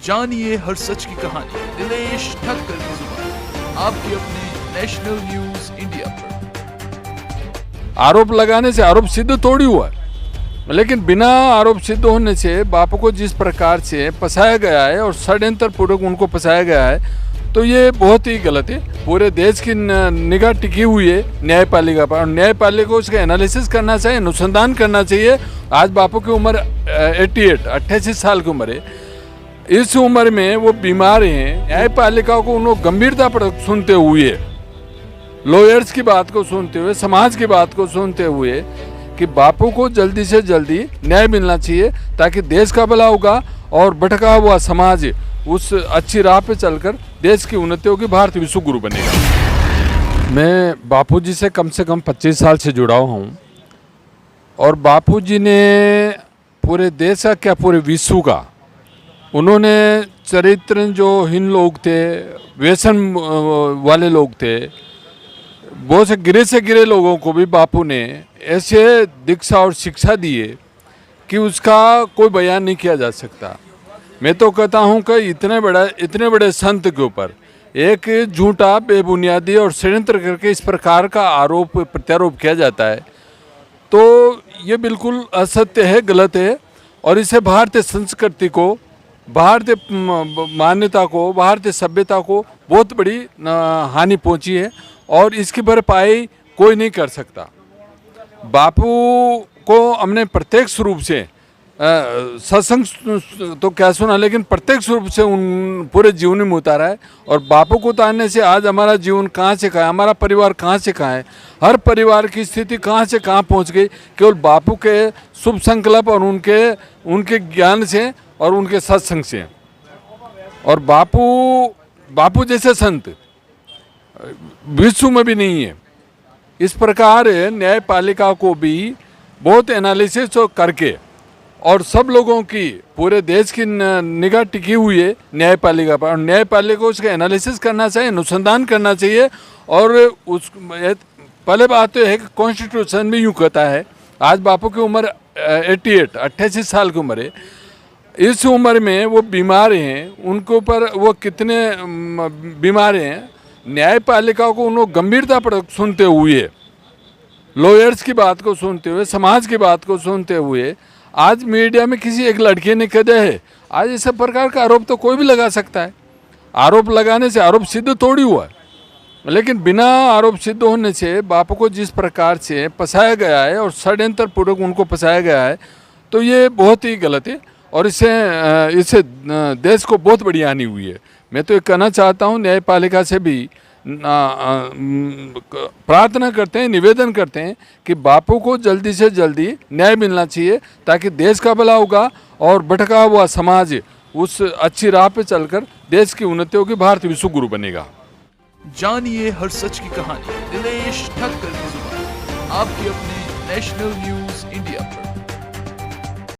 जानिए हर सच की कहानी दिनेश ठक्कर की जुबान आपके अपने नेशनल न्यूज इंडिया पर। आरोप लगाने से आरोप सिद्ध थोड़ी हुआ, लेकिन बिना आरोप सिद्ध होने से बापू को जिस प्रकार से फंसाया गया है और षड्यंत्र पूर्वक उनको फंसाया गया है, तो ये बहुत ही गलत है। पूरे देश की निगाह टिकी हुई है न्यायपालिका पर, और न्यायपालिका को उसका एनालिसिस करना चाहिए, अनुसंधान करना चाहिए। आज बापू की उम्र 88 साल की उम्र है। इस उम्र में वो बीमार हैं। न्यायपालिका को उन्होंने गंभीरता पर सुनते हुए, लॉयर्स की बात को सुनते हुए, समाज की बात को सुनते हुए कि बापू को जल्दी से जल्दी न्याय मिलना चाहिए, ताकि देश का भला होगा और भटका हुआ समाज उस अच्छी राह पे चलकर देश की उन्नति होगी, भारत विश्व गुरु बनेगा। मैं बापूजी से कम 25 साल से जुड़ा हुआ हूँ, और बापूजी ने पूरे देश का क्या पूरे विश्व का, उन्होंने चरित्र जो हिंद लोग थे, व्यसन वाले लोग थे, बहुत से गिरे लोगों को भी बापू ने ऐसे दीक्षा और शिक्षा दिए कि उसका कोई बयान नहीं किया जा सकता। मैं तो कहता हूँ कि इतने बड़े संत के ऊपर एक झूठा, बेबुनियादी और षड्यंत्र करके इस प्रकार का आरोप प्रत्यारोप किया जाता है, तो ये बिल्कुल असत्य है, गलत है। और इससे भारतीय संस्कृति को, भारतीय मान्यता को, भारतीय सभ्यता को बहुत बड़ी हानि पहुंची है, और इसकी भरपाई कोई नहीं कर सकता। बापू को हमने प्रत्यक्ष रूप से सत्संग तो क्या सुना, लेकिन प्रत्यक्ष रूप से उन पूरे जीवन में उतारा है। और बापू को उतारने से आज हमारा जीवन कहाँ से कहाँ है, हमारा परिवार कहाँ से कहाँ है, हर परिवार की स्थिति कहाँ से कहाँ पहुँच गई, केवल बापू के शुभ संकल्प और उनके ज्ञान से और उनके सत्संग से। और बापू जैसे संत विश्व में भी नहीं है। इस प्रकार न्यायपालिका को भी बहुत एनालिसिस करके, और सब लोगों की, पूरे देश की निगाह टिकी हुई है न्यायपालिका पर, और न्यायपालिका को उसका एनालिसिस करना चाहिए, अनुसंधान करना चाहिए। और उस पहले बात तो है कि कॉन्स्टिट्यूशन भी यूँ कहता है। आज बापू की उम्र 88 साल की उम्र है। इस उम्र में वो बीमार हैं, उनके ऊपर वो कितने बीमार हैं, न्यायपालिका को उन्होंने गंभीरता पर सुनते हुए, लॉयर्स की बात को सुनते हुए, समाज की बात को सुनते हुए, आज मीडिया में किसी एक लड़के ने कह दिया है, आज इस प्रकार का आरोप तो कोई भी लगा सकता है। आरोप लगाने से आरोप सिद्ध थोड़ी हुआ, लेकिन बिना आरोप सिद्ध होने से बापू को जिस प्रकार से फंसाया गया है और षड्यंत्र पूर्वक उनको फंसाया गया है, तो ये बहुत ही गलत है, और इससे देश को बहुत बड़ी हानि हुई है। मैं तो ये कहना चाहता हूँ, न्यायपालिका से भी प्रार्थना करते हैं, निवेदन करते हैं कि बापू को जल्दी से जल्दी न्याय मिलना चाहिए, ताकि देश का भला होगा और भटका हुआ समाज उस अच्छी राह पे चलकर देश की उन्नति होगी, भारत विश्व गुरु बनेगा। जानिए हर सच की कहानी दिनेश ठक्कर की जुबान आपके अपने नेशनल न्यूज इंडिया पर।